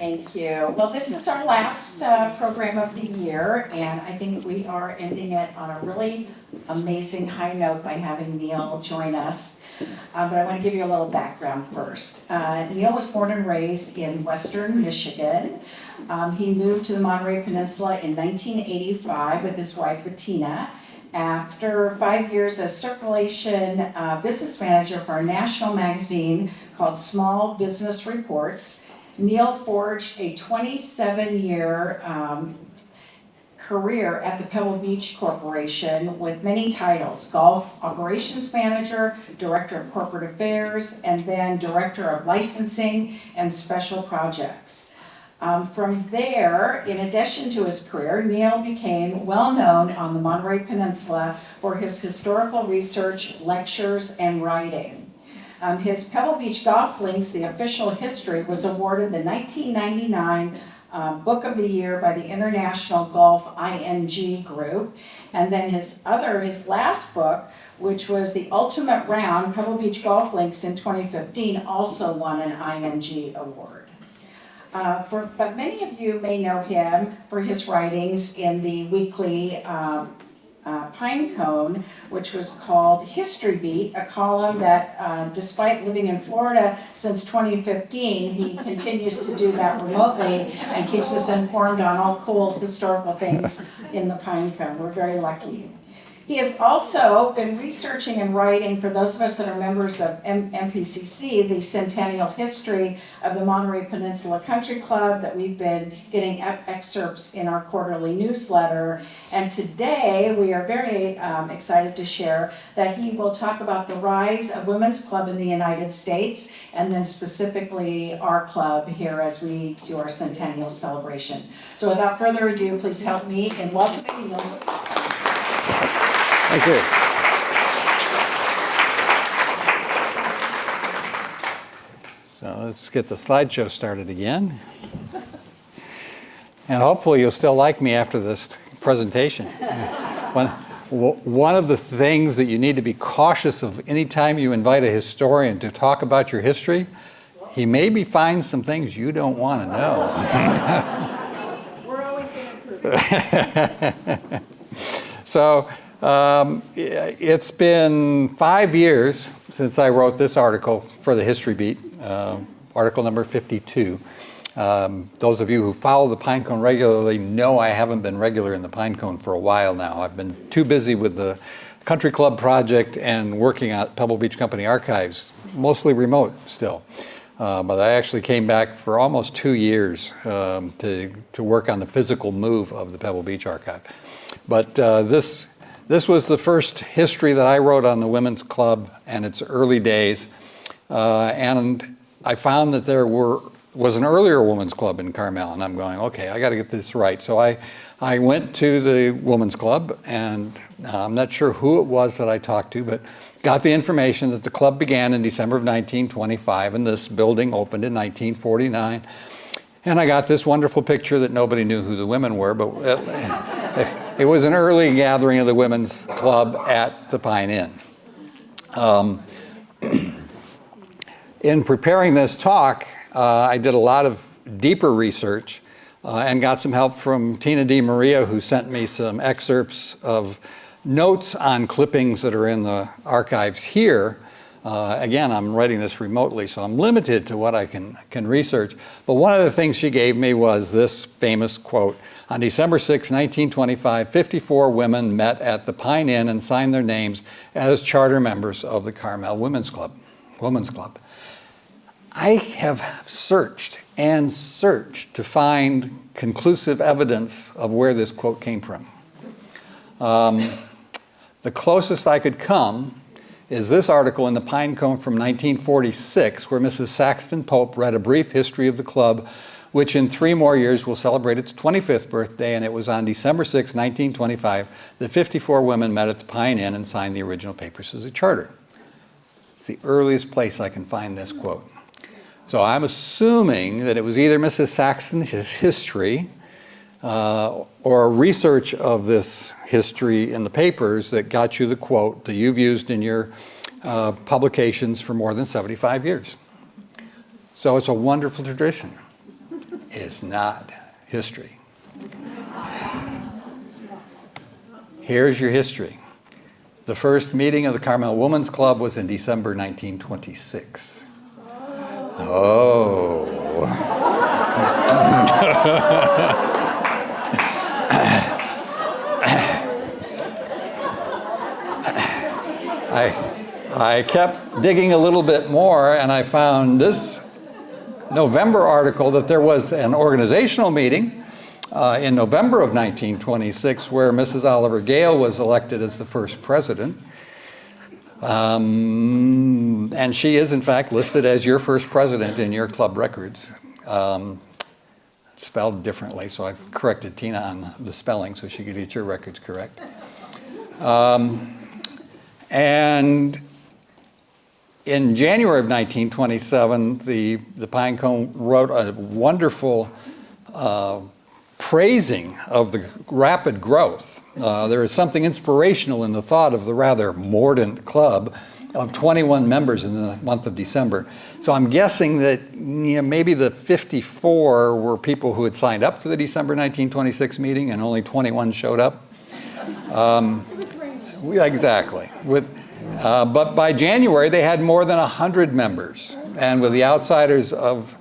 Thank you. Well, this is our last program of the year, and I think we are ending it on a really amazing high note by having Neal join us. But I want to give you a little background first. Neal was born and raised in Western Michigan. He moved to the Monterey Peninsula in 1985 with his wife, Bettina. After 5 years as circulation business manager for a national magazine called Small Business Reports, Neal forged a 27-year career at the Pebble Beach Corporation with many titles: Golf Operations Manager, Director of Corporate Affairs, and then Director of Licensing and Special Projects. From there, in addition to his career, Neal became well known on the Monterey Peninsula for his historical research, lectures, and writing. His Pebble Beach Golf Links, the official history, was awarded the 1999 Book of the Year by the International Golf ING Group. And then his last book, which was The Ultimate Round, Pebble Beach Golf Links in 2015, also won an ING award. But many of you may know him for his writings in the weekly Pinecone, which was called History Beat, a column that, despite living in Florida since 2015, he continues to do that remotely and keeps us informed on all cool historical things in the Pinecone. We're very lucky. He has also been researching and writing, for those of us that are members of MPCC, the Centennial history of the Monterey Peninsula Country Club that we've been getting excerpts in our quarterly newsletter. And today we are very excited to share that he will talk about the rise of women's club in the United States, and then specifically our club here as we do our Centennial celebration. So without further ado, please help me in welcoming Neal. Thank you. So let's get the slideshow started again. And hopefully you'll still like me after this presentation. One of the things that you need to be cautious of anytime you invite a historian to talk about your history, he maybe finds some things you don't want to know. We're always in. So, it's been 5 years since I wrote this article for the History Beat, article number 52. Those of you who follow the Pinecone regularly know I haven't been regular in the Pinecone for a while now. I've been too busy with the Country Club project and working at Pebble Beach Company Archives, mostly remote still. But I actually came back for almost 2 years to work on the physical move of the Pebble Beach Archive. But this was the first history that I wrote on the Women's Club and its early days. And I found that there was an earlier Women's Club in Carmel, and I'm going, okay, I got to get this right. So I went to the Women's Club, and I'm not sure who it was that I talked to, but got the information that the club began in December of 1925, and this building opened in 1949. And I got this wonderful picture that nobody knew who the women were, but it was an early gathering of the Women's Club at the Pine Inn. In preparing this talk, I did a lot of deeper research and got some help from Tina Di Maria, who sent me some excerpts of notes on clippings that are in the archives here. Again, I'm writing this remotely, so I'm limited to what I can research. But one of the things she gave me was this famous quote. On December 6, 1925, 54 women met at the Pine Inn and signed their names as charter members of the Carmel Women's Club. I have searched and searched to find conclusive evidence of where this quote came from. The closest I could come is this article in the Pinecone from 1946, where Mrs. Saxton Pope read a brief history of the club, which in 3 more years will celebrate its 25th birthday, and it was on December 6, 1925, that 54 women met at the Pine Inn and signed the original papers as a charter. It's the earliest place I can find this quote. So I'm assuming that it was either Mrs. Saxton's history or research of this history in the papers that got you the quote that you've used in your publications for more than 75 years. So it's a wonderful tradition. is not history. Here's your history. The first meeting of the Carmel Women's Club was in December 1926. Oh. I kept digging a little bit more, and I found this November article that there was an organizational meeting in November of 1926 where Mrs. Oliver Gale was elected as the first president. And she is, in fact, listed as your first president in your club records. Spelled differently, so I've corrected Tina on the spelling so she could get your records correct. And in January of 1927, the Pinecone wrote a wonderful praising of the rapid growth. There is something inspirational in the thought of the rather mordant club of 21 members in the month of December. So I'm guessing that maybe the 54 were people who had signed up for the December 1926 meeting and only 21 showed up. Exactly. But by January, they had more than 100 members. And with the outsiders of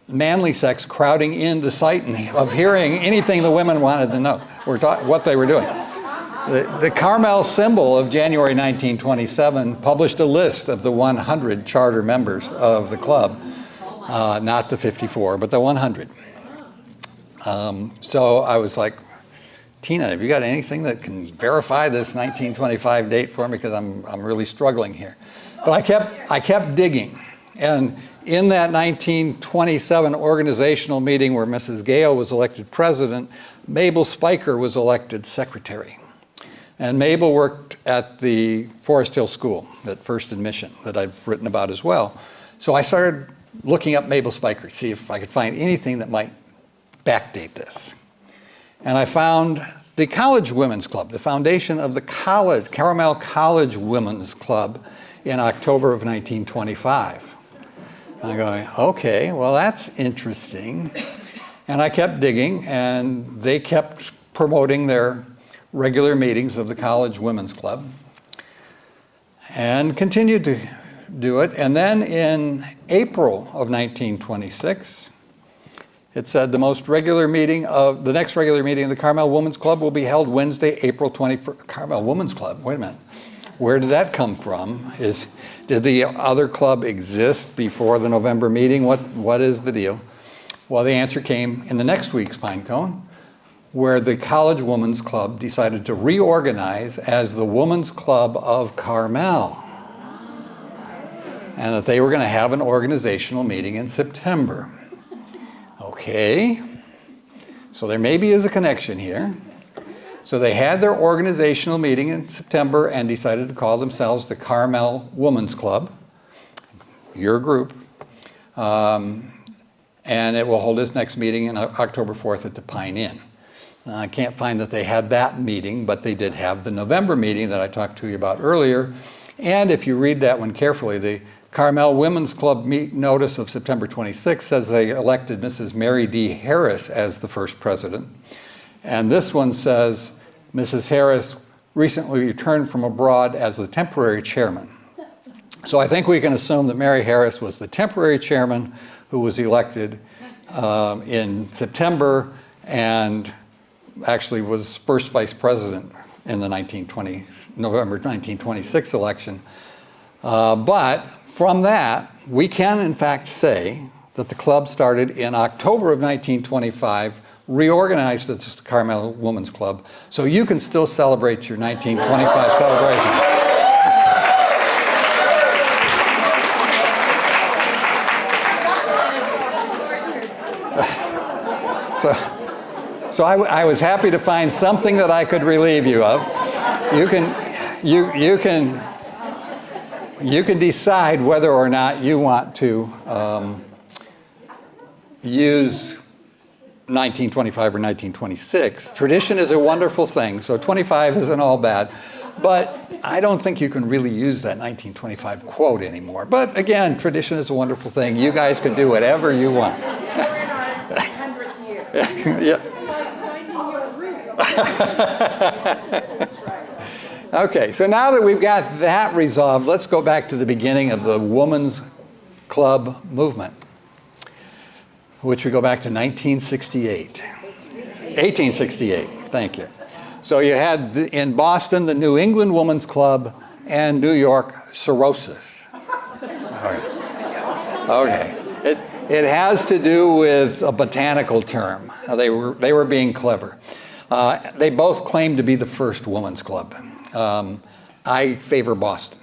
manly sex crowding in the sight of hearing anything the women wanted to know, what they were doing. The Carmel symbol of January 1927 published a list of the 100 charter members of the club, not the 54, but the 100. So I was like, Tina, have you got anything that can verify this 1925 date for me? Because I'm really struggling here. But I kept digging. And in that 1927 organizational meeting where Mrs. Gale was elected president, Mabel Spiker was elected secretary. And Mabel worked at the Forest Hill School at First and Mission that I've written about as well. So I started looking up Mabel Spiker to see if I could find anything that might backdate this. And I found the College Women's Club, the foundation of the Carmel College Women's Club in October of 1925. I'm going, okay, well, that's interesting. And I kept digging, and they kept promoting their regular meetings of the College Women's Club and continued to do it. And then in April of 1926, it said the next regular meeting of the Carmel Women's Club will be held Wednesday, April 21st. Carmel Women's Club, wait a minute. Where did that come from? Did the other club exist before the November meeting? What is the deal? Well, the answer came in the next week's Pinecone, where the College Women's Club decided to reorganize as the Women's Club of Carmel, and that they were going to have an organizational meeting in September. Okay, so there maybe is a connection here. So they had their organizational meeting in September and decided to call themselves the Carmel Women's Club, your group, and it will hold its next meeting on October 4th at the Pine Inn. I can't find that they had that meeting, but they did have the November meeting that I talked to you about earlier. And if you read that one carefully, the Carmel Women's Club notice of September 26th says they elected Mrs. Mary D. Harris as the first president. And this one says Mrs. Harris recently returned from abroad as the temporary chairman. So I think we can assume that Mary Harris was the temporary chairman who was elected in September and actually was first vice president in the November 1926 election. But from that, we can in fact say that the club started in October of 1925, reorganized as the Carmel Women's Club, so you can still celebrate your 1925 celebration. So I was happy to find something that I could relieve you of. You can decide whether or not you want to use 1925 or 1926. Tradition is a wonderful thing, so 25 isn't all bad. But I don't think you can really use that 1925 quote anymore. But again, tradition is a wonderful thing. You guys can do whatever you want. Yeah. Okay, so now that we've got that resolved, let's go back to the beginning of the women's club movement, which we go back to 1968. 1868, thank you. So you had in Boston the New England Women's Club and New York Cirrhosis. Okay. It has to do with a botanical term. They were being clever. They both claim to be the first women's club. I favor Boston.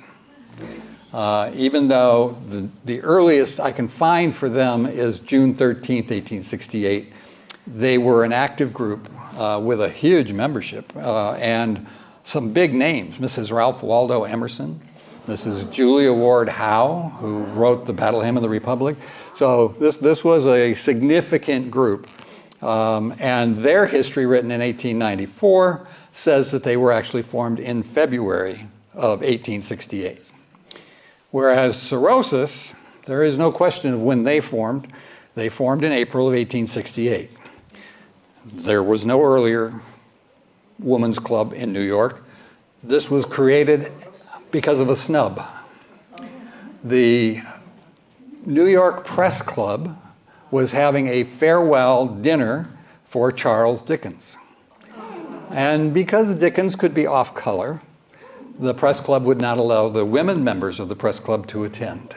Even though the earliest I can find for them is June 13th, 1868. They were an active group with a huge membership and some big names. Mrs. Ralph Waldo Emerson, Mrs. Julia Ward Howe, who wrote the Battle Hymn of the Republic. So this was a significant group. And their history, written in 1894, says that they were actually formed in February of 1868. Whereas Cirrhosis, there is no question of when they formed. They formed in April of 1868. There was no earlier women's club in New York. This was created because of a snub. The New York Press Club was having a farewell dinner for Charles Dickens. And because Dickens could be off color, the press club would not allow the women members of the press club to attend.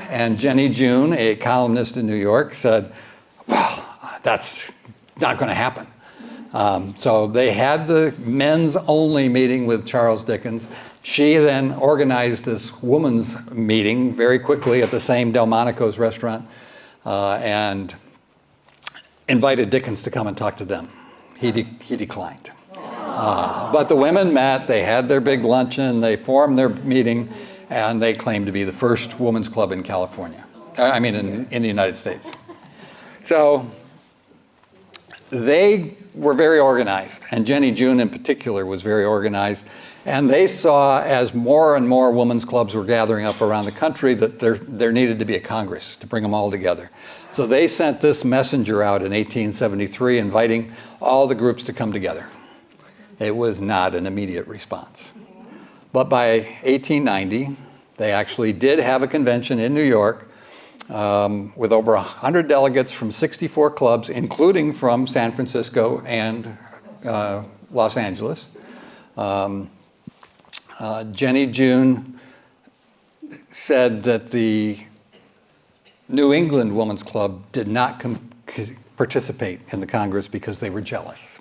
And Jenny June, a columnist in New York, said, well, that's not going to happen. So they had the men's only meeting with Charles Dickens. She then organized this women's meeting very quickly at the same Delmonico's restaurant and invited Dickens to come and talk to them. He declined. But the women met, they had their big luncheon, they formed their meeting, and they claimed to be the first women's club in California. In the United States. So they were very organized, and Jenny June in particular was very organized. And they saw, as more and more women's clubs were gathering up around the country, that there needed to be a Congress to bring them all together. So they sent this messenger out in 1873 inviting all the groups to come together. It was not an immediate response. But by 1890, they actually did have a convention in New York with over 100 delegates from 64 clubs, including from San Francisco and Los Angeles. Jenny June said that the New England Women's Club did not participate in the Congress because they were jealous.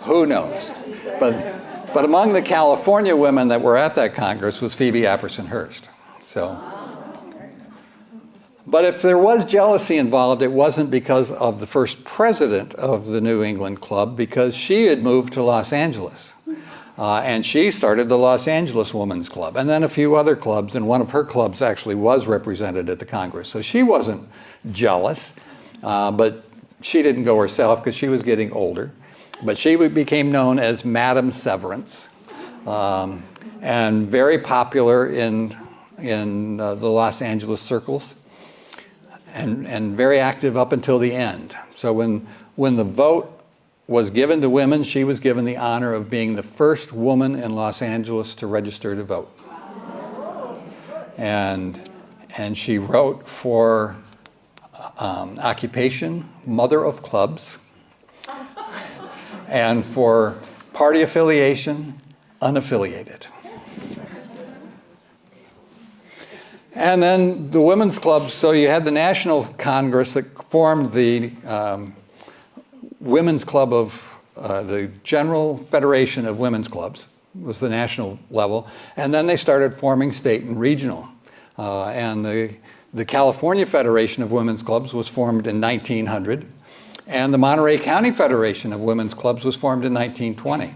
Who knows? But among the California women that were at that Congress was Phoebe Apperson Hearst. But if there was jealousy involved, it wasn't because of the first president of the New England Club, because she had moved to Los Angeles. And she started the Los Angeles Women's Club, and then a few other clubs, and one of her clubs actually was represented at the Congress. So she wasn't jealous, but she didn't go herself because she was getting older. But she became known as Madam Severance, and very popular in the Los Angeles circles. And very active up until the end. So when the vote was given to women, she was given the honor of being the first woman in Los Angeles to register to vote. And she wrote for occupation, mother of clubs, and for party affiliation, unaffiliated. And then the women's clubs, so you had the National Congress that formed the Women's Club of, the General Federation of Women's Clubs, was the national level. And then they started forming state and regional. And the California Federation of Women's Clubs was formed in 1900. And the Monterey County Federation of Women's Clubs was formed in 1920.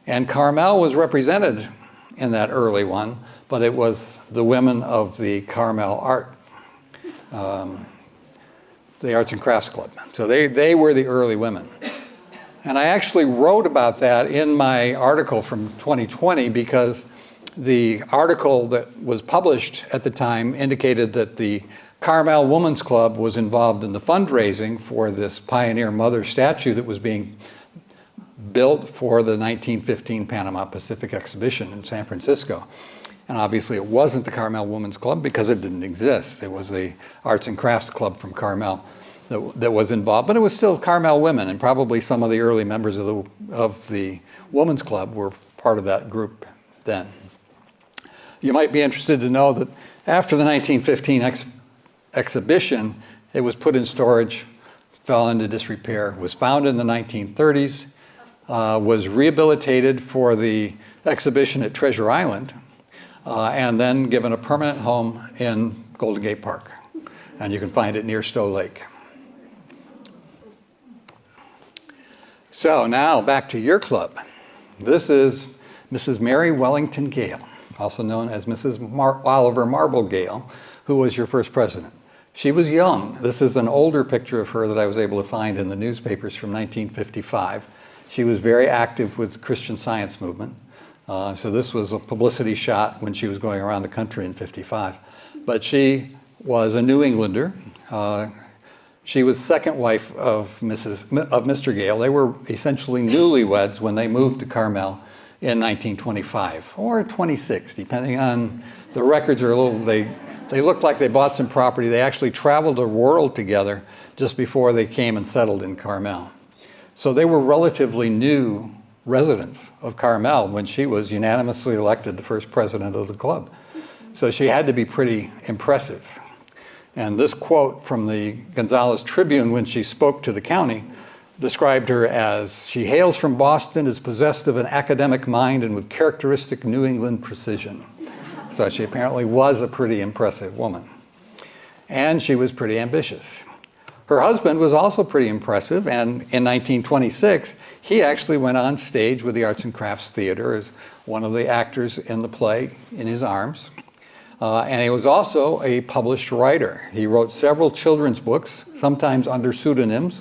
And Carmel was represented in that early one, but it was the women of the Carmel the Arts and Crafts Club. So they were the early women. And I actually wrote about that in my article from 2020 because The article that was published at the time indicated that the Carmel Women's Club was involved in the fundraising for this pioneer mother statue that was being built for the 1915 Panama Pacific Exhibition in San Francisco. And obviously it wasn't the Carmel Women's Club because it didn't exist. It was the Arts and Crafts Club from Carmel that was involved, but it was still Carmel women, and probably some of the early members of the Women's Club were part of that group then. You might be interested to know that after the 1915 exhibition, it was put in storage, fell into disrepair, was found in the 1930s, was rehabilitated for the exhibition at Treasure Island, and then given a permanent home in Golden Gate Park. And you can find it near Stowe Lake. So now back to your club. This is Mrs. Mary Wellington Gale, also known as Mrs. Oliver Marble Gale, who was your first president. She was young. This is an older picture of her that I was able to find in the newspapers from 1955. She was very active with the Christian Science movement. So this was a publicity shot when she was going around the country in '55. But she was a New Englander. She was second wife of Mr. Gale. They were essentially newlyweds when they moved to Carmel in 1925 or 26, depending on the records are a little. They looked like they bought some property. They actually traveled the world together just before they came and settled in Carmel. So they were relatively new residents of Carmel when she was unanimously elected the first president of the club. So she had to be pretty impressive. And this quote from the Gonzales Tribune when she spoke to the county described her as, she hails from Boston, is possessed of an academic mind and with characteristic New England precision. So she apparently was a pretty impressive woman. And she was pretty ambitious. Her husband was also pretty impressive, and in 1926, he actually went on stage with the Arts and Crafts Theater as one of the actors in the play In His Arms. And he was also a published writer. He wrote several children's books, sometimes under pseudonyms,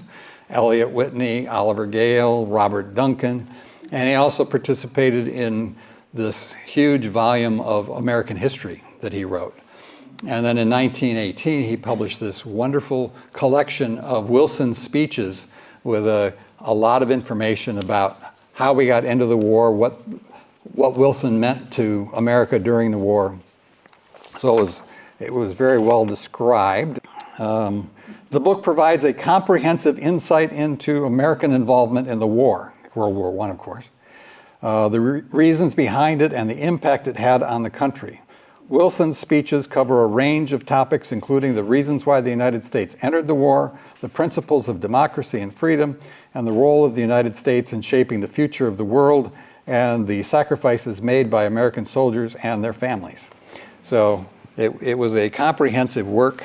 Eliot Whitney, Oliver Gale, Robert Duncan, and he also participated in this huge volume of American history that he wrote. And then in 1918, he published this wonderful collection of Wilson's speeches with a lot of information about how we got into the war, what Wilson meant to America during the war. So it was very well described. The book provides a comprehensive insight into American involvement in the war, World War I, of course, the reasons behind it and the impact it had on the country. Wilson's speeches cover a range of topics, including the reasons why the United States entered the war, the principles of democracy and freedom, and the role of the United States in shaping the future of the world, and the sacrifices made by American soldiers and their families. So it was a comprehensive work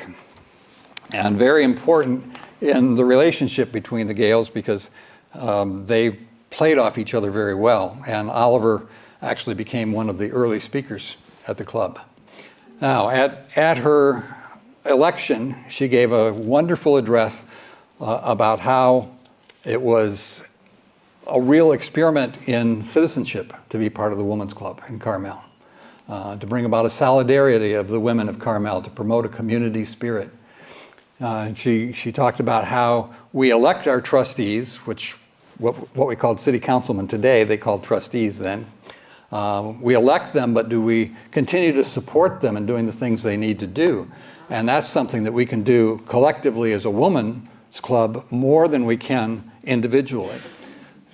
and very important in the relationship between the Gales because they played off each other very well, and Oliver actually became one of the early speakers at the club. Now, at her election, she gave a wonderful address about how it was a real experiment in citizenship to be part of the Women's Club in Carmel, to bring about a solidarity of the women of Carmel, to promote a community spirit. She talked about how we elect our trustees, which what we called city councilmen today, they called trustees then. We elect them, but do we continue to support them in doing the things they need to do? And that's something that we can do collectively as a women's club more than we can individually.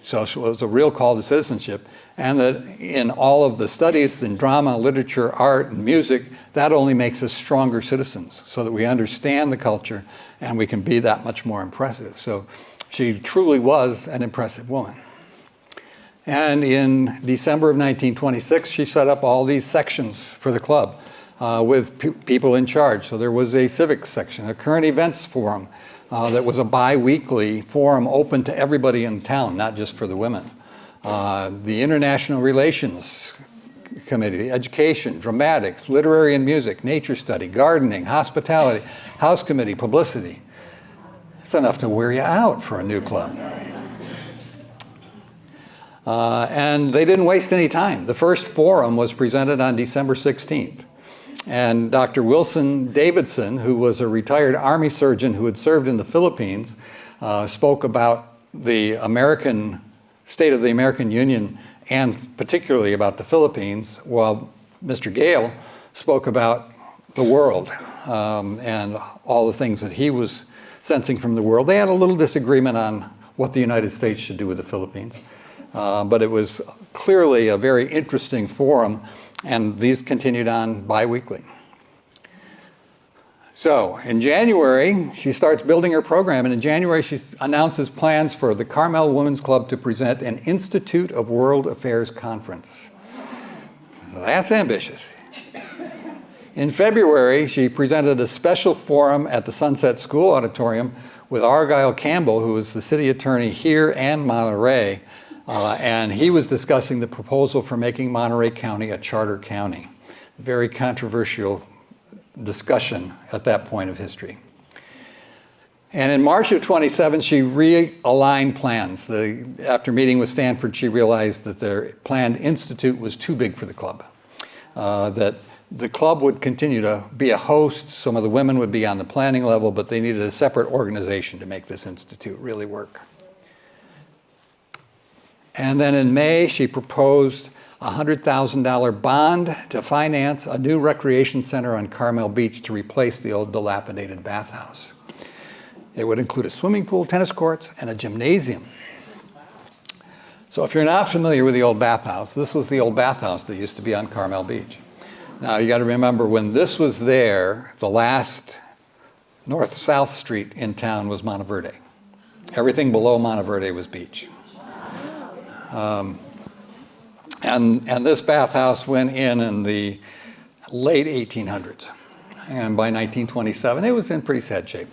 So it was a real call to citizenship. And that in all of the studies in drama, literature, art, and music, that only makes us stronger citizens so that we understand the culture and we can be that much more impressive. So she truly was an impressive woman. And in December of 1926, she set up all these sections for the club with people in charge. So there was a civics section, a current events forum that was a bi-weekly forum open to everybody in town, not just for the women. The International Relations Committee, the Education, Dramatics, Literary and Music, Nature Study, Gardening, Hospitality, House Committee, Publicity. It's enough to wear you out for a new club. And they didn't waste any time. The first forum was presented on December 16th. And Dr. Wilson Davidson, who was a retired Army surgeon who had served in the Philippines, spoke about the state of the American Union and particularly about the Philippines, while Mr. Gale spoke about the world and all the things that he was sensing from the world. They had a little disagreement on what the United States should do with the Philippines, but it was clearly a very interesting forum, and these continued on bi-weekly. So in January, she starts building her program, and in January she announces plans for the Carmel Women's Club to present an Institute of World Affairs conference. That's ambitious. In February, she presented a special forum at the Sunset School Auditorium with Argyle Campbell, who was the city attorney here and Monterey, and he was discussing the proposal for making Monterey County a charter county. Very controversial discussion at that point of history. And in March of 27, she realigned plans. After meeting with Stanford, she realized that their planned institute was too big for the club, that the club would continue to be a host. Some of the women would be on the planning level, but they needed a separate organization to make this institute really work. And then in May, she proposed a $100,000 bond to finance a new recreation center on Carmel Beach to replace the old dilapidated bathhouse. It would include a swimming pool, tennis courts, and a gymnasium. So if you're not familiar with the old bathhouse, this was the old bathhouse that used to be on Carmel Beach. Now you got to remember, when this was there, the last north-south street in town was Monteverde. Everything below Monteverde was beach. And this bathhouse went in the late 1800s. And by 1927, it was in pretty sad shape.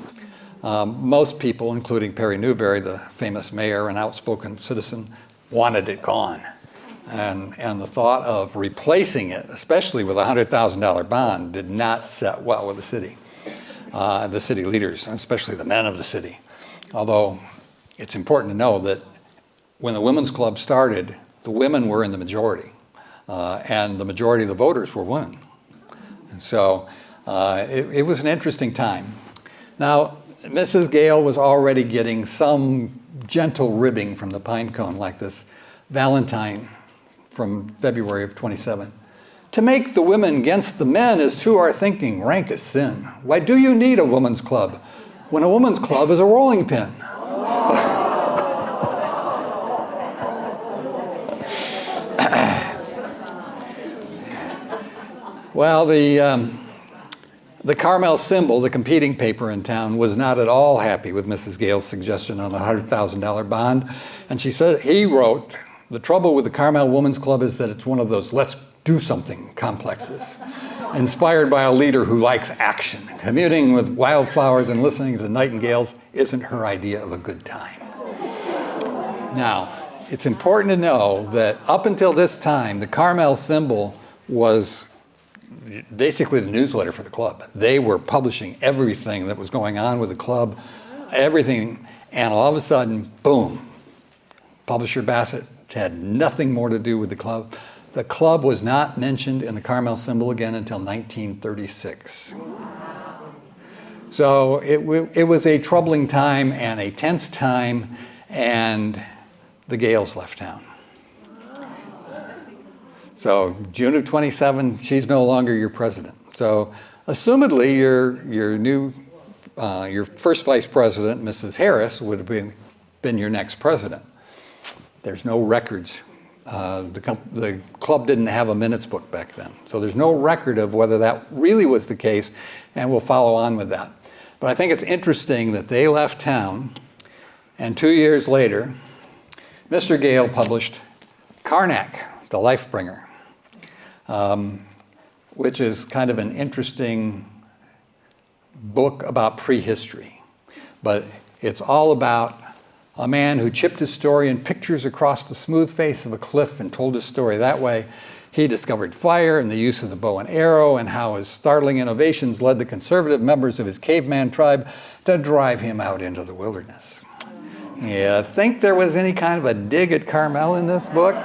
Most people, including Perry Newberry, the famous mayor and outspoken citizen, wanted it gone. And the thought of replacing it, especially with a $100,000 bond, did not set well with the city leaders, especially the men of the city. Although it's important to know that when the Women's Club started, the women were in the majority, and the majority of the voters were women. And so it was an interesting time. Now, Mrs. Gale was already getting some gentle ribbing from the pine cone, like this Valentine from February of 27. To make the women against the men is to our thinking rank as sin. Why do you need a woman's club when a woman's club is a rolling pin? Well, the Carmel Symbol, the competing paper in town, was not at all happy with Mrs. Gale's suggestion on a $100,000 bond. And he wrote, "The trouble with the Carmel Women's Club is that it's one of those let's do something complexes, inspired by a leader who likes action. Communing with wildflowers and listening to nightingales isn't her idea of a good time." Now, it's important to know that up until this time, the Carmel Symbol was basically the newsletter for the club. They were publishing everything that was going on with the club, everything, and all of a sudden, boom, Publisher Bassett had nothing more to do with the club. The club was not mentioned in the Carmel Symbol again until 1936. So it was a troubling time and a tense time, and the Gales left town. So June of 27, she's no longer your president. So assumedly your first vice president, Mrs. Harris, would have been your next president. There's no records. The club didn't have a minutes book back then. So there's no record of whether that really was the case, and we'll follow on with that. But I think it's interesting that they left town, and 2 years later, Mr. Gale published Karnak, the Lifebringer, which is kind of an interesting book about prehistory. But it's all about a man who chipped his story in pictures across the smooth face of a cliff and told his story that way. He discovered fire and the use of the bow and arrow, and how his startling innovations led the conservative members of his caveman tribe to drive him out into the wilderness. Yeah, think there was any kind of a dig at Carmel in this book?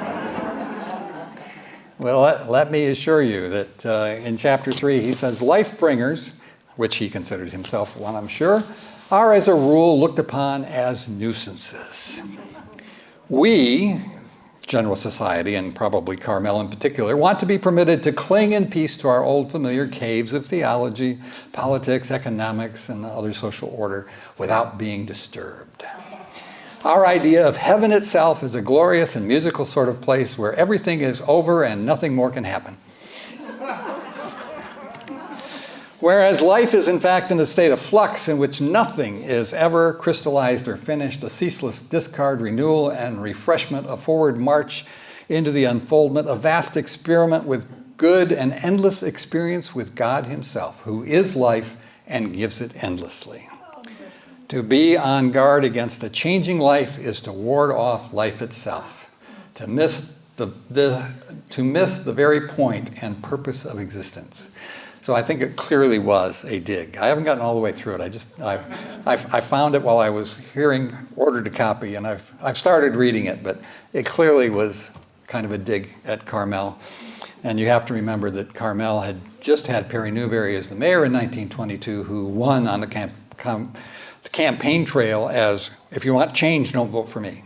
Well, let me assure you that in chapter 3 he says, life bringers, which he considered himself one, I'm sure, are as a rule looked upon as nuisances. We, general society, and probably Carmel in particular, want to be permitted to cling in peace to our old familiar caves of theology, politics, economics, and other social order without being disturbed. Our idea of heaven itself is a glorious and musical sort of place where everything is over and nothing more can happen. Whereas life is in fact in a state of flux in which nothing is ever crystallized or finished, a ceaseless discard, renewal, and refreshment, a forward march into the unfoldment, a vast experiment with good and endless experience with God himself, who is life and gives it endlessly. To be on guard against a changing life is to ward off life itself, to miss the very point and purpose of existence. So I think it clearly was a dig. I haven't gotten all the way through it. I found it while I was ordered a copy, and I've started reading it, but it clearly was kind of a dig at Carmel. And you have to remember that Carmel had just had Perry Newberry as the mayor in 1922, who won on the campaign trail as, if you want change, don't vote for me.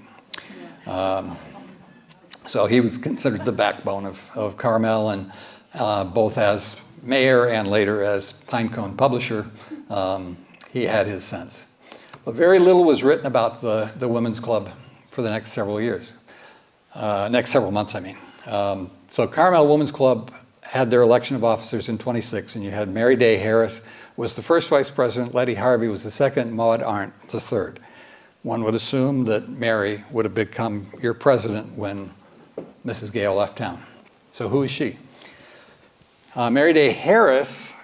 So he was considered the backbone of Carmel, and both as mayor and later as Pinecone publisher, he had his sense. But very little was written about the Women's Club for the next several months, I mean. So Carmel Women's Club had their election of officers in 26, and you had Mary Day Harris was the first vice president, Letty Harvey was the second, Maud Arndt the third. One would assume that Mary would have become your president when Mrs. Gale left town. So who is she? Mary Day Harris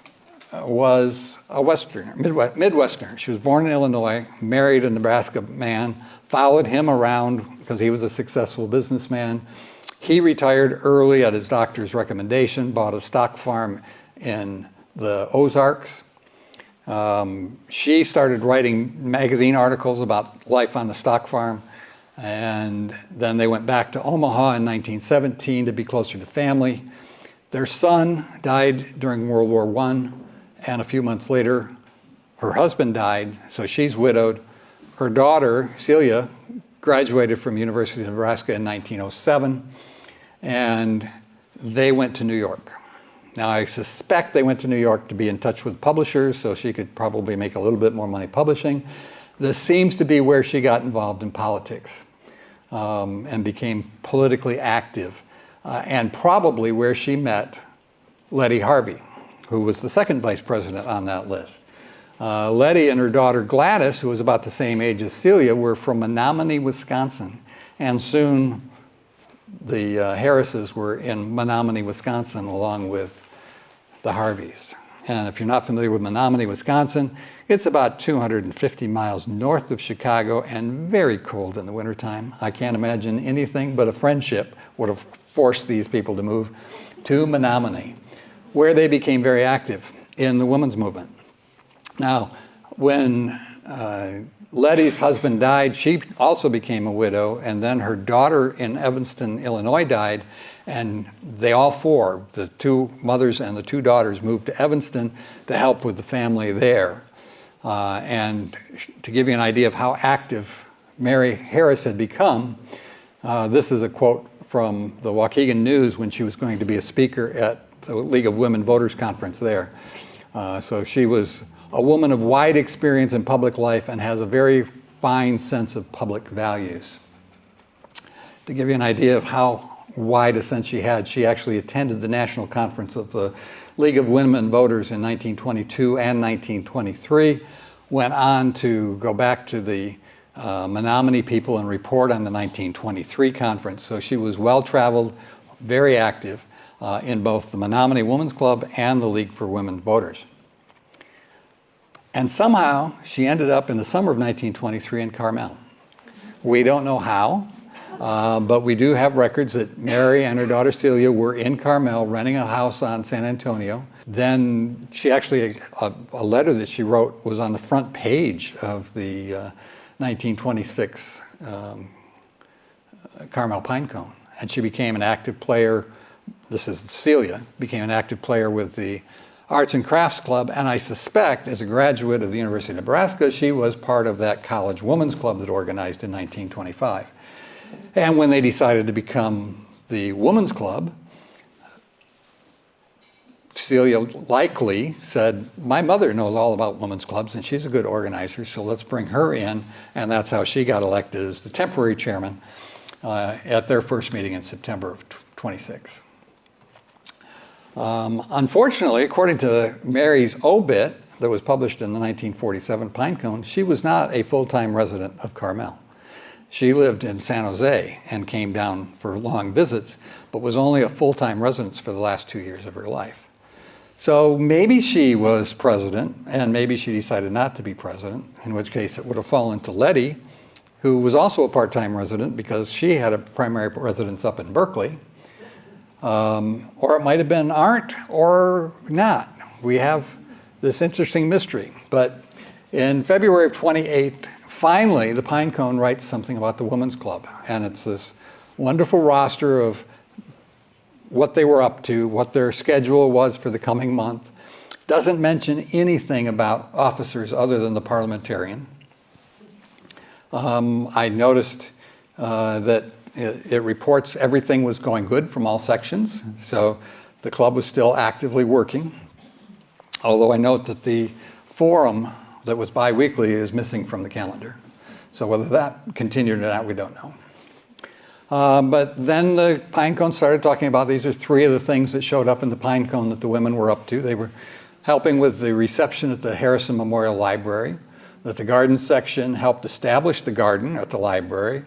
was a Westerner, Midwesterner. She was born in Illinois, married a Nebraska man, followed him around because he was a successful businessman. He retired early at his doctor's recommendation, bought a stock farm in the Ozarks. She started writing magazine articles about life on the stock farm, and then they went back to Omaha in 1917 to be closer to family. Their son died during World War I, and a few months later, her husband died, so she's widowed. Her daughter, Celia, graduated from University of Nebraska in 1907, and they went to New York. Now, I suspect they went to New York to be in touch with publishers, so she could probably make a little bit more money publishing. This seems to be where she got involved in politics and became politically active. And probably where she met Letty Harvey, who was the second vice president on that list. Letty and her daughter Gladys, who was about the same age as Celia, were from Menominee, Wisconsin. And soon the Harrises were in Menominee, Wisconsin, along with the Harveys. And if you're not familiar with Menominee, Wisconsin, it's about 250 miles north of Chicago and very cold in the wintertime. I can't imagine anything but a friendship would have forced these people to move to Menominee, where they became very active in the women's movement. Now, when Letty's husband died, she also became a widow, and then her daughter in Evanston, Illinois died, and they all four, the two mothers and the two daughters, moved to Evanston to help with the family there. And to give you an idea of how active Mary Harris had become, this is a quote from the Waukegan News when she was going to be a speaker at the League of Women Voters Conference there. So she was a woman of wide experience in public life and has a very fine sense of public values. To give you an idea of how wide a sense she had, she actually attended the national conference of the League of Women Voters in 1922 and 1923, went on to go back to the Menominee people and report on the 1923 conference. So she was well-traveled, very active in both the Menominee Women's Club and the League for Women Voters. And somehow she ended up in the summer of 1923 in Carmel. We don't know how, but we do have records that Mary and her daughter Celia were in Carmel renting a house on San Antonio. Then she actually, a letter that she wrote was on the front page of the 1926 Carmel Pinecone. And she became an active player, this is Celia, became an active player with the Arts and Crafts Club, and I suspect as a graduate of the University of Nebraska, she was part of that college women's club that organized in 1925. And when they decided to become the women's club, Celia likely said, my mother knows all about women's clubs and she's a good organizer, so let's bring her in. And that's how she got elected as the temporary chairman at their first meeting in September of 26. Unfortunately, according to Mary's obit that was published in the 1947 Pinecone, she was not a full-time resident of Carmel. She lived in San Jose and came down for long visits, but was only a full-time resident for the last 2 years of her life. So maybe she was president, and maybe she decided not to be president, in which case it would have fallen to Letty, who was also a part-time resident because she had a primary residence up in Berkeley. Or it might have been Arndt or not. We have this interesting mystery. But in February of 28, finally, the Pinecone writes something about the Women's Club. And it's this wonderful roster of what they were up to, what their schedule was for the coming month. Doesn't mention anything about officers other than the parliamentarian. I noticed that it reports everything was going good from all sections. So the club was still actively working. Although I note that the forum that was bi-weekly is missing from the calendar. So whether that continued or not, we don't know. But then the Pinecone started talking about these are three of the things that showed up in the Pinecone that the women were up to. They were helping with the reception at the Harrison Memorial Library, that the garden section helped establish the garden at the library,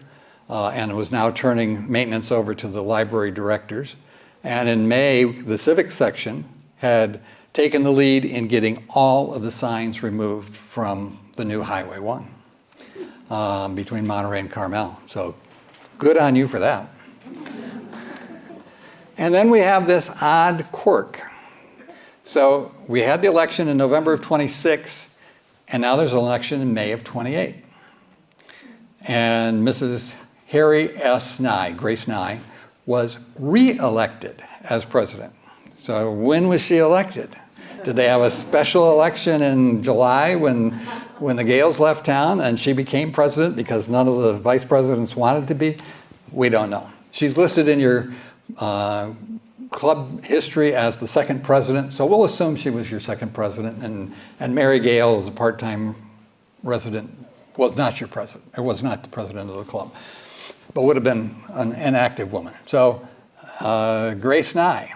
and was now turning maintenance over to the library directors. And in May, the civic section had taken the lead in getting all of the signs removed from the new Highway 1 between Monterey and Carmel. So good on you for that. And then we have this odd quirk. So we had the election in November of 26, and now there's an election in May of 28. And Mrs. Harry S. Nye, Grace Nye, was re-elected as president. So when was she elected? Did they have a special election in July when the Gales left town and she became president because none of the vice presidents wanted to be? We don't know. She's listed in your club history as the second president, so we'll assume she was your second president, and Mary Gale, as a part-time resident, was not your president, or was not the president of the club, but would have been an active woman. So Grace Nye,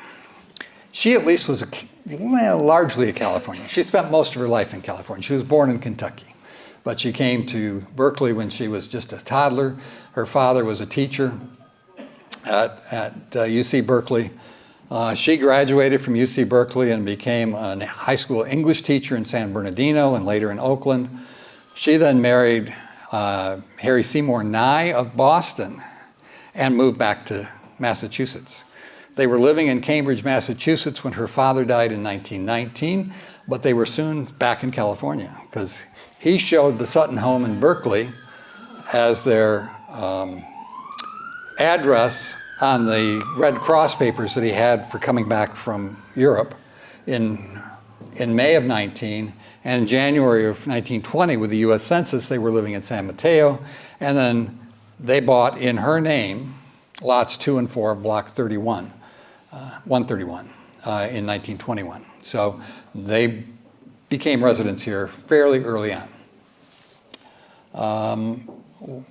she at least was largely a Californian. She spent most of her life in California. She was born in Kentucky, but she came to Berkeley when she was just a toddler. Her father was a teacher at UC Berkeley. She graduated from UC Berkeley and became a high school English teacher in San Bernardino and later in Oakland. She then married Harry Seymour Nye of Boston and moved back to Massachusetts. They were living in Cambridge, Massachusetts when her father died in 1919, but they were soon back in California because he showed the Sutton home in Berkeley as their address on the Red Cross papers that he had for coming back from Europe in May of 19. And in January of 1920, with the US Census, they were living in San Mateo. And then they bought in her name lots 2 and 4 of Block 31, 131 in 1921. So they became residents here fairly early on.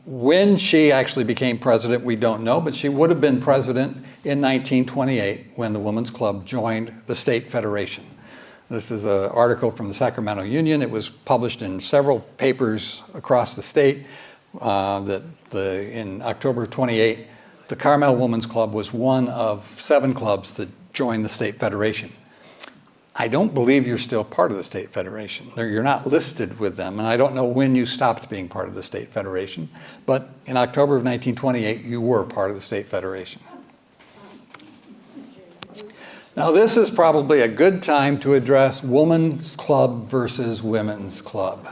When she actually became president, we don't know, but she would have been president in 1928 when the Women's Club joined the State Federation. This is an article from the Sacramento Union. It was published in several papers across the state in October 28, the Carmel Women's Club was one of 7 clubs that joined the State Federation. I don't believe you're still part of the State Federation. You're not listed with them, and I don't know when you stopped being part of the State Federation, but in October of 1928, you were part of the State Federation. Now, this is probably a good time to address Women's Club versus Women's Club.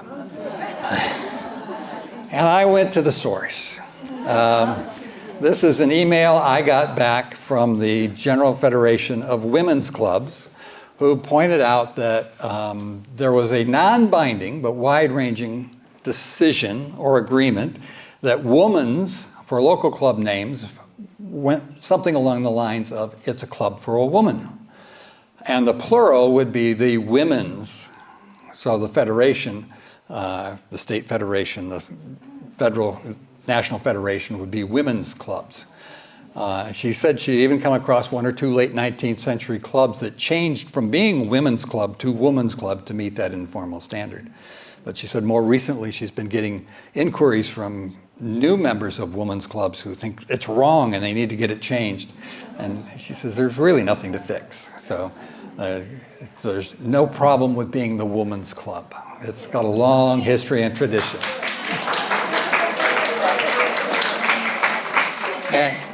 And I went to the source. This is an email I got back from the General Federation of Women's Clubs, who pointed out that there was a non-binding but wide-ranging decision or agreement that women's, for local club names, went something along the lines of, it's a club for a woman. And the plural would be the women's. So the federation, the state federation, the federal national federation would be women's clubs. She said she even come across one or two late 19th century clubs that changed from being women's club to women's club to meet that informal standard. But she said more recently she's been getting inquiries from new members of women's clubs who think it's wrong and they need to get it changed. And she says there's really nothing to fix. So there's no problem with being the women's club. It's got a long history and tradition.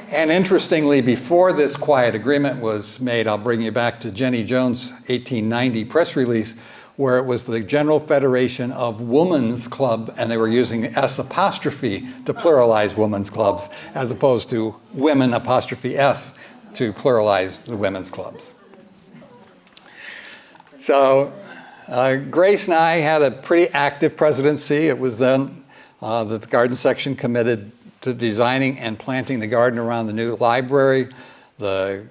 And interestingly, before this quiet agreement was made, I'll bring you back to Jenny Jones' 1890 press release, where it was the General Federation of Women's Club, and they were using S apostrophe to pluralize women's clubs, as opposed to women apostrophe S to pluralize the women's clubs. So Grace and I had a pretty active presidency. It was then that the garden section committed to designing and planting the garden around the new library, the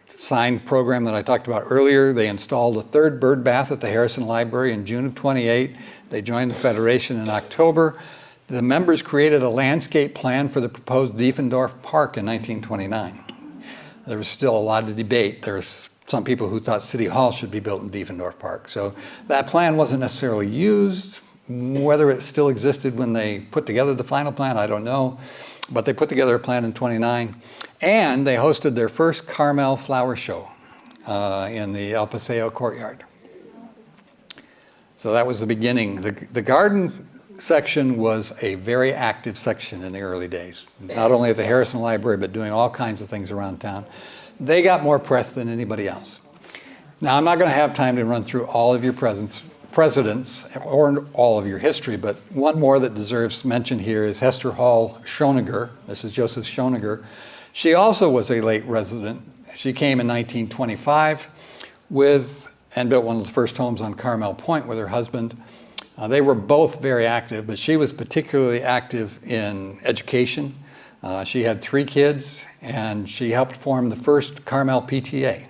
sign program that I talked about earlier. They installed a third bird bath at the Harrison Library in June of 28. They joined the Federation in October. The members created a landscape plan for the proposed Diefendorf Park in 1929. There was still a lot of debate. There was some people who thought City Hall should be built in Diefendorf Park. So that plan wasn't necessarily used. Whether it still existed when they put together the final plan, I don't know. But they put together a plan in 29. And they hosted their first Carmel flower show in the El Paseo courtyard. So that was the beginning. The garden section was a very active section in the early days. Not only at the Harrison Library, but doing all kinds of things around town. They got more press than anybody else. Now, I'm not going to have time to run through all of your presidents or all of your history, but one more that deserves mention here is Hester Hall Schoeniger. This is Joseph Schoeniger. She also was a late resident. She came in 1925 and built one of the first homes on Carmel Point with her husband. They were both very active, but she was particularly active in education. She had 3 kids, and she helped form the first Carmel PTA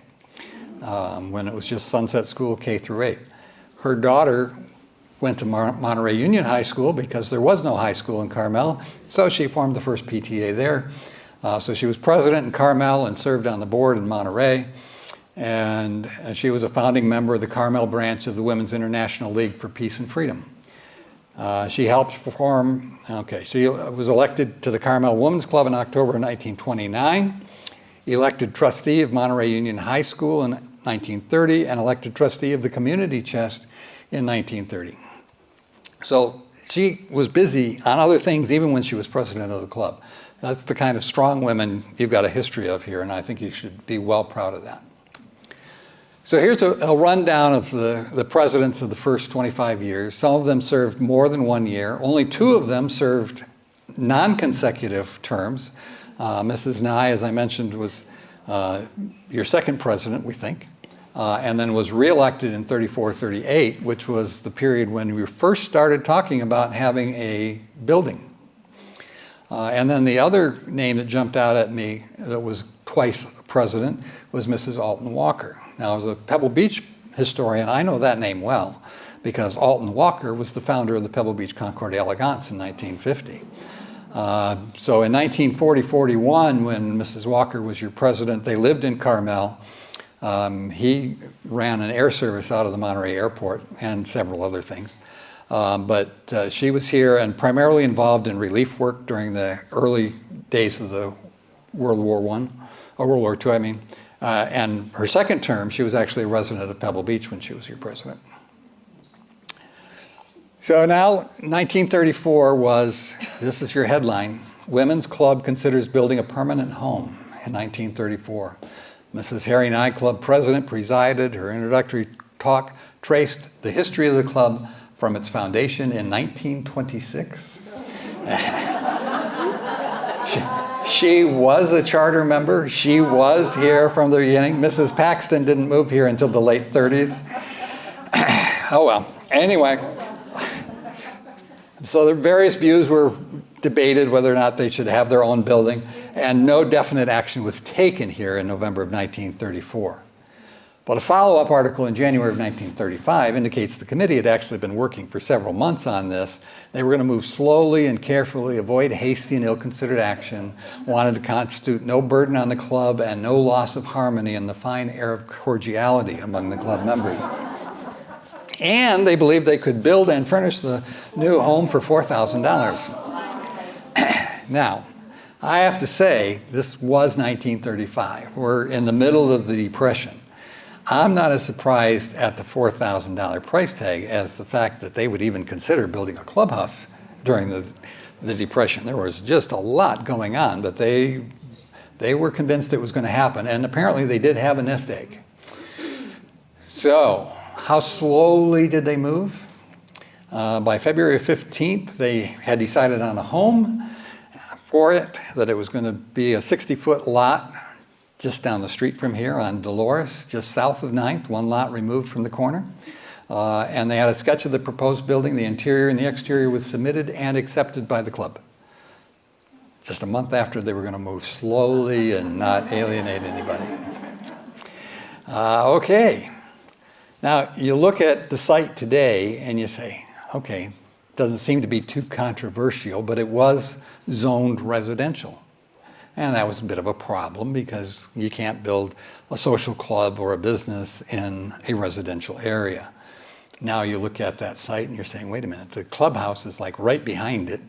when it was just Sunset School K through 8. Her daughter went to Monterey Union High School because there was no high school in Carmel, so she formed the first PTA there. So she was president in Carmel and served on the board in Monterey, and she was a founding member of the Carmel branch of the Women's International League for Peace and Freedom. She helped form, she was elected to the Carmel Women's Club in October 1929, elected trustee of Monterey Union High School in 1930, and elected trustee of the Community Chest in 1930. So she was busy on other things even when she was president of the club. That's the kind of strong women you've got a history of here, and I think you should be well proud of that. So here's a rundown of the presidents of the first 25 years. Some of them served more than 1 year. Only 2 of them served non-consecutive terms. Mrs. Nye, as I mentioned, was your second president, we think, and then was reelected in 34-38, which was the period when we first started talking about having a building. And then the other name that jumped out at me that was twice president was Mrs. Alton Walker. Now, as a Pebble Beach historian, I know that name well because Alton Walker was the founder of the Pebble Beach Concord Elegance in 1950. So in 1940-41, when Mrs. Walker was your president, they lived in Carmel. He ran an air service out of the Monterey Airport and several other things. But she was here and primarily involved in relief work during the early days of the World War II, I mean. And her second term, she was actually a resident of Pebble Beach when she was your president. So now, 1934 was, this is your headline, Women's Club Considers Building a Permanent Home in 1934. Mrs. Harry Nye, club president, presided. Her introductory talk traced the history of the club from its foundation in 1926. She was a charter member. She was here from the beginning. Mrs. Paxton didn't move here until the late 30s. Oh well, anyway. So the various views were debated whether or not they should have their own building, and no definite action was taken here in November of 1934. But a follow-up article in January of 1935 indicates the committee had actually been working for several months on this. They were going to move slowly and carefully, avoid hasty and ill-considered action, wanted to constitute no burden on the club and no loss of harmony in the fine air of cordiality among the club members. And they believed they could build and furnish the new home for $4,000. Now, I have to say, this was 1935. We're in the middle of the Depression. I'm not as surprised at the $4,000 price tag as the fact that they would even consider building a clubhouse during the Depression. There was just a lot going on, but they were convinced it was going to happen, and apparently they did have a nest egg. So, how slowly did they move? By February 15th, they had decided on a home for it, that it was going to be a 60-foot lot just down the street from here on Dolores, just south of 9th, one lot removed from the corner. And they had a sketch of the proposed building. The interior and the exterior was submitted and accepted by the club. Just a month after they were going to move slowly and not alienate anybody. Okay. Now, you look at the site today and you say, okay, doesn't seem to be too controversial, but it was zoned residential. And that was a bit of a problem because you can't build a social club or a business in a residential area. Now you look at that site and you're saying, wait a minute, the clubhouse is like right behind it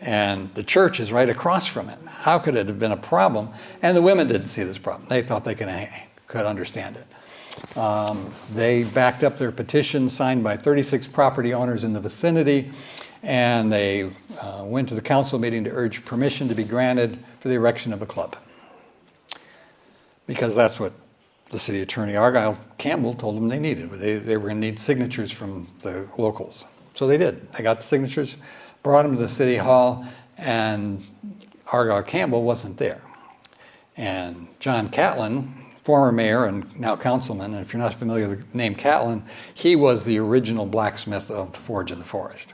and the church is right across from it. How could it have been a problem? And the women didn't see this problem. They thought they could understand it. They backed up their petition signed by 36 property owners in the vicinity, and they went to the council meeting to urge permission to be granted for the erection of a club. Because that's what the city attorney, Argyle Campbell, told them they needed. They were going to need signatures from the locals. So they did. They got the signatures, brought them to the city hall, and Argyle Campbell wasn't there. And John Catlin, former mayor and now councilman, and if you're not familiar with the name Catlin, he was the original blacksmith of the Forge in the Forest.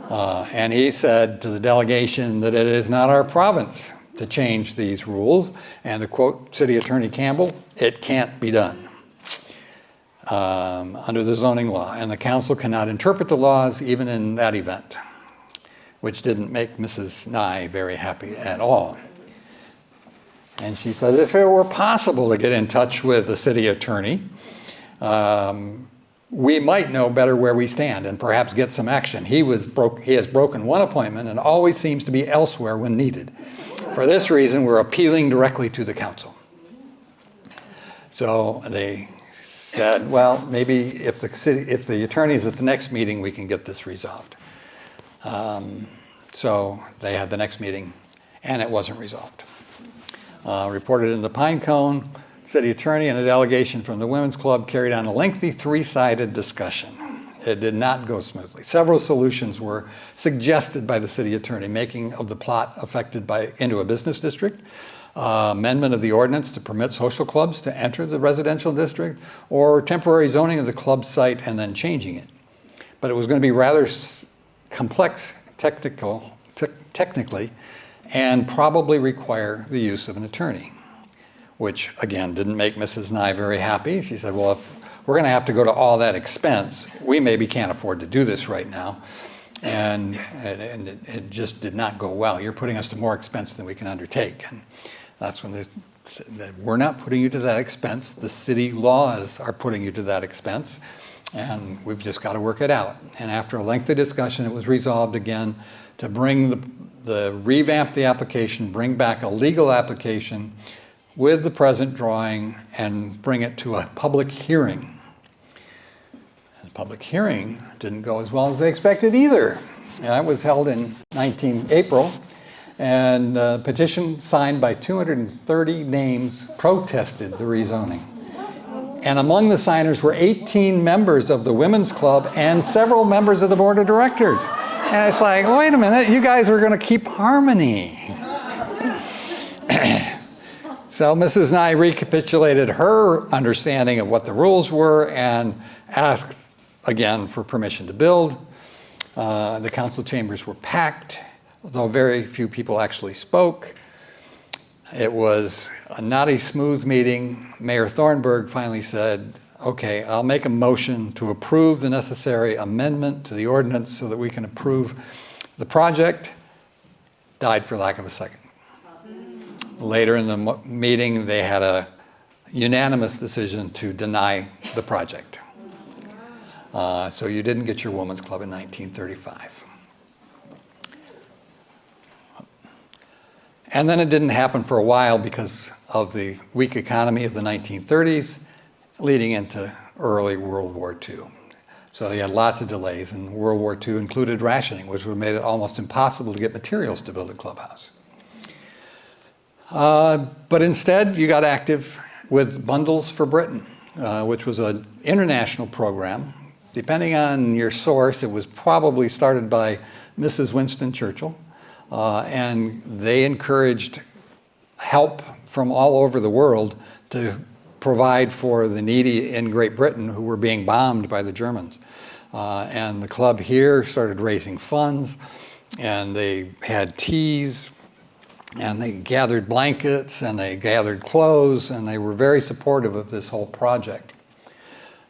And he said to the delegation that it is not our province to change these rules, and to quote City Attorney Campbell, it can't be done under the zoning law, and the council cannot interpret the laws even in that event, which didn't make Mrs. Nye very happy at all. And she said, if it were possible to get in touch with the city attorney, we might know better where we stand and perhaps get some action. He has broken one appointment and always seems to be elsewhere when needed. For this reason, we're appealing directly to the council. So they said, well, maybe if the attorney's at the next meeting, we can get this resolved. So they had the next meeting, and it wasn't resolved. Reported in the Pine Cone, city attorney and a delegation from the Women's Club carried on a lengthy three-sided discussion. It did not go smoothly. Several solutions were suggested by the city attorney, making of the plot affected into a business district, amendment of the ordinance to permit social clubs to enter the residential district, or temporary zoning of the club site and then changing it. But it was going to be rather complex technically, and probably require the use of an attorney, which again didn't make Mrs. Nye very happy. She said, well, if we're going to have to go to all that expense, we maybe can't afford to do this right now. And it just did not go well. You're putting us to more expense than we can undertake. And that's when they said, we're not putting you to that expense. The city laws are putting you to that expense. And we've just got to work it out. And after a lengthy discussion, it was resolved again to revamp the application, bring back a legal application with the present drawing, and bring it to a public hearing. The public hearing didn't go as well as they expected either. It was held in April, and a petition signed by 230 names protested the rezoning. And among the signers were 18 members of the women's club and several members of the board of directors. And it's like, wait a minute, you guys are going to keep harmony. So Mrs. Nye recapitulated her understanding of what the rules were and asked again for permission to build. The council chambers were packed, although very few people actually spoke. It was not a smooth meeting. Mayor Thornburg finally said, okay, I'll make a motion to approve the necessary amendment to the ordinance so that we can approve the project. Died for lack of a second. Later in the meeting, they had a unanimous decision to deny the project. So you didn't get your women's club in 1935. And then it didn't happen for a while because of the weak economy of the 1930s, leading into early World War II. So you had lots of delays, and World War II included rationing, which would have made it almost impossible to get materials to build a clubhouse. But instead, you got active with Bundles for Britain, which was an international program. Depending on your source, it was probably started by Mrs. Winston Churchill, and they encouraged help from all over the world to provide for the needy in Great Britain who were being bombed by the Germans. And the club here started raising funds, and they had teas, and they gathered blankets, and they gathered clothes, and they were very supportive of this whole project.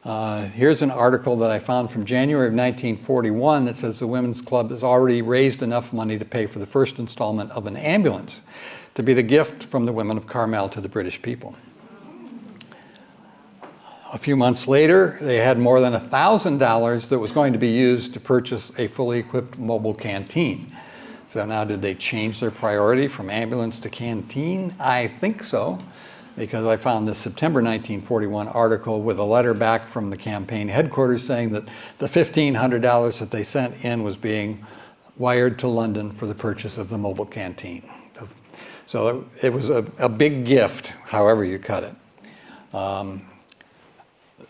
Here's an article that I found from January of 1941 that says the Women's Club has already raised enough money to pay for the first installment of an ambulance to be the gift from the women of Carmel to the British people. A few months later, they had more than $1,000 that was going to be used to purchase a fully equipped mobile canteen. So now did they change their priority from ambulance to canteen? I think so, because I found this September 1941 article with a letter back from the campaign headquarters saying that the $1,500 that they sent in was being wired to London for the purchase of the mobile canteen. So it was a big gift, however you cut it.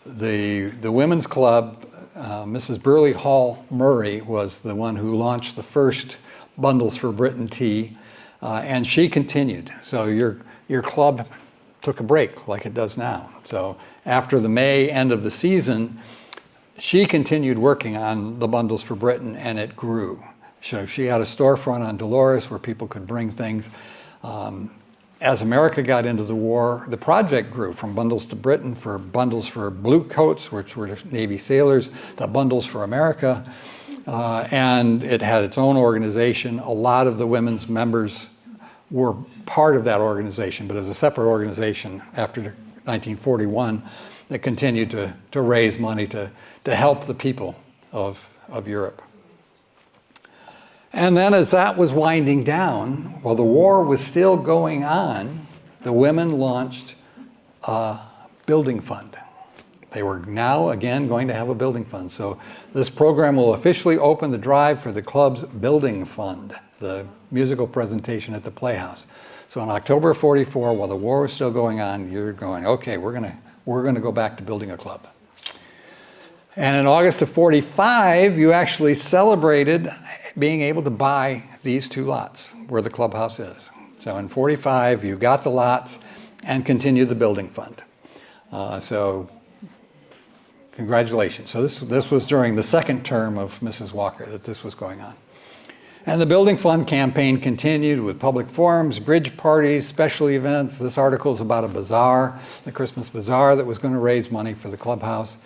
The Women's Club, Mrs. Burley Hall Murray was the one who launched the first Bundles for Britain tea, and she continued. So your club took a break like it does now. So after the May end of the season, she continued working on the Bundles for Britain, and it grew. So she had a storefront on Dolores where people could bring things. As America got into the war, the project grew from Bundles to Britain for Bundles for Blue Coats, which were Navy sailors, to Bundles for America. And it had its own organization. A lot of the women's members were part of that organization, but as a separate organization after 1941 that continued to raise money to help the people of Europe. And then as that was winding down, while the war was still going on, the women launched a building fund. They were now again going to have a building fund. So this program will officially open the drive for the club's building fund, the musical presentation at the Playhouse. So in October of '44, while the war was still going on, you're going, okay, we're gonna go back to building a club. And in August of '45, you actually celebrated being able to buy these two lots where the clubhouse is. So in '45, you got the lots and continued the building fund. So congratulations. So this was during the second term of Mrs. Walker that this was going on. And the building fund campaign continued with public forums, bridge parties, special events. This article is about a bazaar, the Christmas bazaar that was going to raise money for the clubhouse.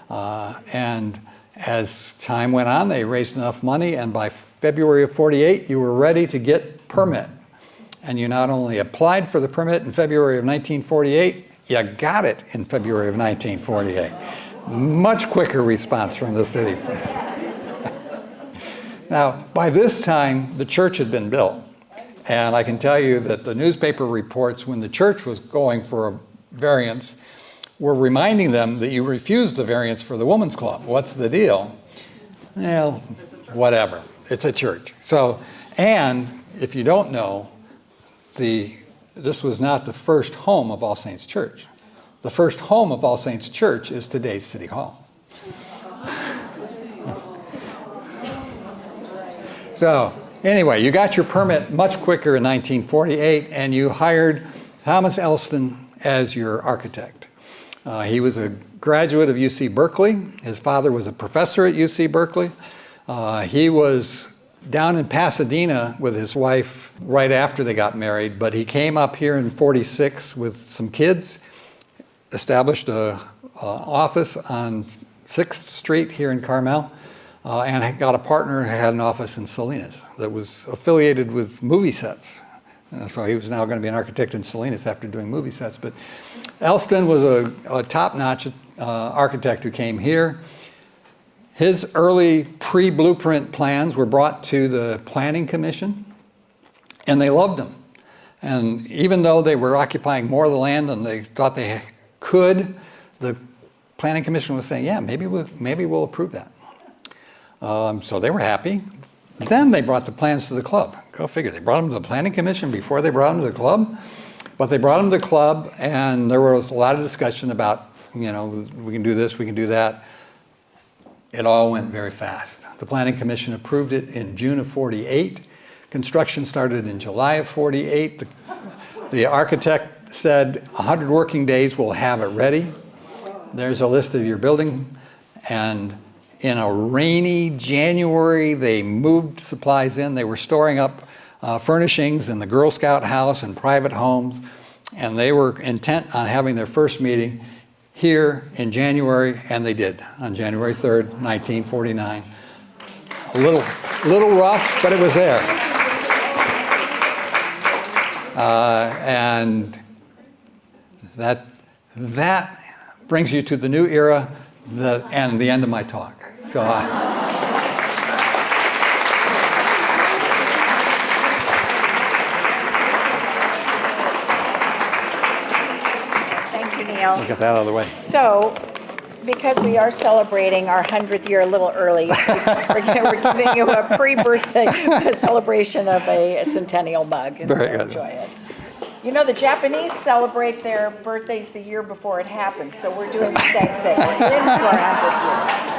And as time went on, they raised enough money, and by February of '48, you were ready to get permit. And you not only applied for the permit in February of 1948, you got it in February of 1948. Much quicker response from the city. Now, by this time, the church had been built. And I can tell you that the newspaper reports when the church was going for a variance were reminding them that you refused the variance for the women's club. What's the deal? Well, whatever. It's a church. So, and if you don't know, this was not the first home of All Saints Church. the first home of All Saints Church is today's City Hall. So anyway, you got your permit much quicker in 1948, and you hired Thomas Elston as your architect. He was a graduate of UC Berkeley. His father was a professor at UC Berkeley. He was down in Pasadena with his wife right after they got married, but he came up here in 46 with some kids, established an office on 6th Street here in Carmel, and got a partner who had an office in Salinas that was affiliated with movie sets. So he was now going to be an architect in Salinas after doing movie sets. But Elston was a top-notch architect who came here. His early pre-blueprint plans were brought to the Planning Commission, and they loved them. And even though they were occupying more of the land than they thought they could, the Planning Commission was saying, yeah, maybe we'll approve that. So they were happy. Then they brought the plans to the club. Go figure. They brought them to the Planning Commission before they brought them to the club. But they brought them to the club, and there was a lot of discussion about, you know, we can do this, we can do that. It all went very fast. The Planning Commission approved it in June of 48. Construction started in July of 48. The architect said 100 working days we'll have it ready. There's a list of your building, and in a rainy January, they moved supplies in. They were storing up furnishings in the Girl Scout house and private homes, and they were intent on having their first meeting here in January, and they did on January 3rd, 1949. A little rough, but it was there. And that brings you to the new era and the end of my talk. So Thank you, Neal. get that out of the way. So, because we are celebrating our 100th year a little early, we're giving you a pre-birthday celebration of a Centennial mug. And Very so good. Enjoy it. You know, the Japanese celebrate their birthdays the year before it happens, so we're doing the same thing. We're in for our 100th year.